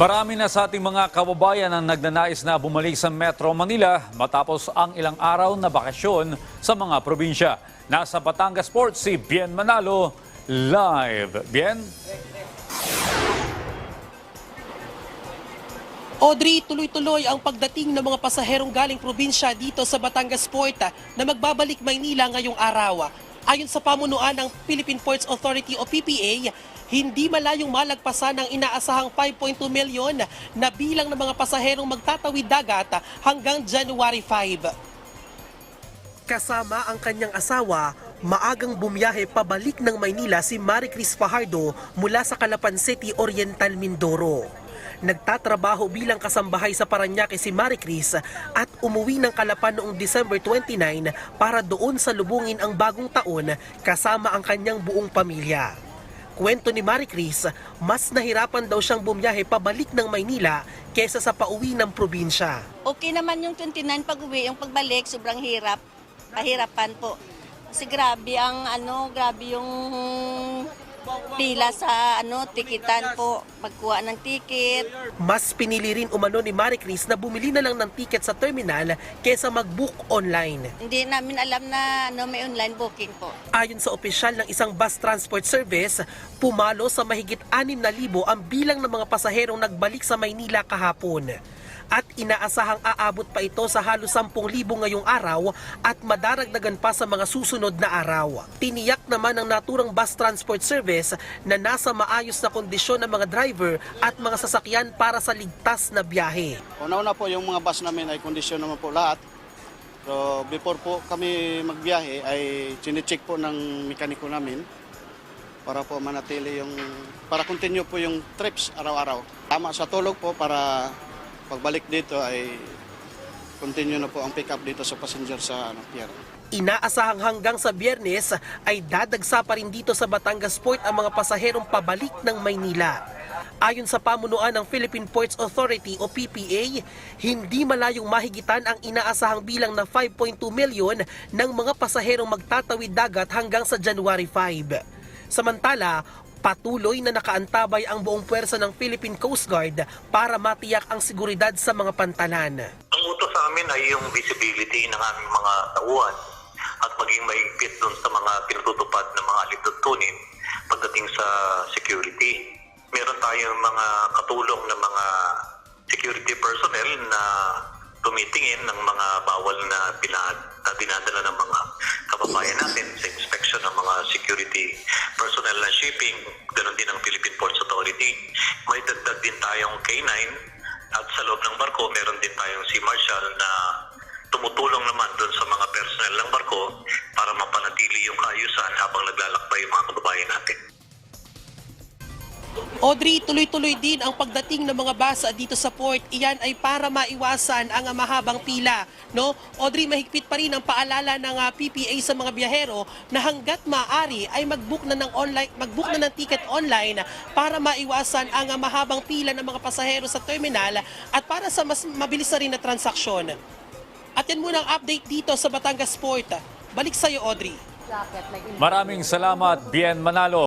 Marami na sa ating mga kababayan ang nagnanais na bumalik sa Metro Manila matapos ang ilang araw na bakasyon sa mga probinsya. Nasa Batangas Port si Bien Manalo live. Bien? Audrey, tuloy-tuloy ang pagdating ng mga pasaherong galing probinsya dito sa Batangas Port na magbabalik Maynila ngayong araw. Ayon sa pamunuan ng Philippine Ports Authority o PPA, hindi malayong malagpasan ang inaasahang 5.2 milyon na bilang ng mga pasaherong magtatawid dagat hanggang January 5. Kasama ang kanyang asawa, maagang bumiyahe pabalik ng Maynila si Maricris Fajardo mula sa Calapan City, Oriental, Mindoro. Nagtatrabaho bilang kasambahay sa Parañaque si Maricris at umuwi ng Calapan noong December 29 para doon salubungin ang bagong taon kasama ang kanyang buong pamilya. Kwento ni Maricris, mas nahirapan daw siyang bumiyahe pabalik ng Maynila kesa sa pauwi ng probinsya. Okay naman yung 29 pag-uwi, yung pagbalik sobrang hirap. Pahirapan po. Kasi grabe yung pila sa tikitan po, pagkuha ng ticket. Mas pinili rin umano ni Maricris na bumili na lang ng ticket sa terminal kesa mag-book online. Hindi namin alam na may online booking po. Ayon sa opisyal ng isang bus transport service, pumalo sa mahigit 6,000 ang bilang ng mga pasaherong nagbalik sa Maynila kahapon. At inaasahang aabot pa ito sa halos 10,000 ngayong araw at madaragdagan pa sa mga susunod na araw. Tiniyak naman ng naturang bus transport service na nasa maayos na kondisyon ng mga driver at mga sasakyan para sa ligtas na biyahe. Una-una po yung mga bus namin ay kondisyon naman po lahat. So before po kami magbiyahe ay chine-check po ng mekaniko namin para po manatili para continue po yung trips araw-araw. Tama sa tulog po para pagbalik dito ay continue na po ang pick up dito sa passenger sa pier. Inaasahang hanggang sa Biyernes ay dadagsa pa rin dito sa Batangas Port ang mga pasaherong pabalik ng Maynila. Ayon sa pamunuan ng Philippine Ports Authority o PPA, hindi malayong mahigitan ang inaasahang bilang na 5.2 milyon ng mga pasaherong magtatawid dagat hanggang sa January 5. Samantala, patuloy na nakaantabay ang buong puwersa ng Philippine Coast Guard para matiyak ang seguridad sa mga pantalan. Ang utos sa amin ay yung visibility ng aming mga tauhan at maging mahigpit doon sa mga pinatutupad ng mga alituntunin pagdating sa security. Meron tayong mga katulong ng mga security personnel na tumitingin ng mga bawal na dinadala ng mga kababayan natin sa inspection ng mga security personnel na shipping, ganoon din ang Philippine Ports Authority. May dagdag din tayong K9 at sa loob ng barko meron din tayong Sea Marshal na tumutulong naman doon sa mga personnel ng barko para mapanatili yung kaayusan habang naglalakbay yung mga kababayan natin. Audrey, tuloy-tuloy din ang pagdating ng mga bus dito sa port. Iyan ay para maiwasan ang mahabang pila. No? Audrey, mahigpit pa rin ang paalala ng PPA sa mga biyahero na hanggat maaari ay mag-book na ng ticket online para maiwasan ang mahabang pila ng mga pasahero sa terminal at para sa mas mabilis na rin na transaksyon. At yan muna ang update dito sa Batangas Port. Balik sa iyo, Audrey. Maraming salamat, Bien Manalo.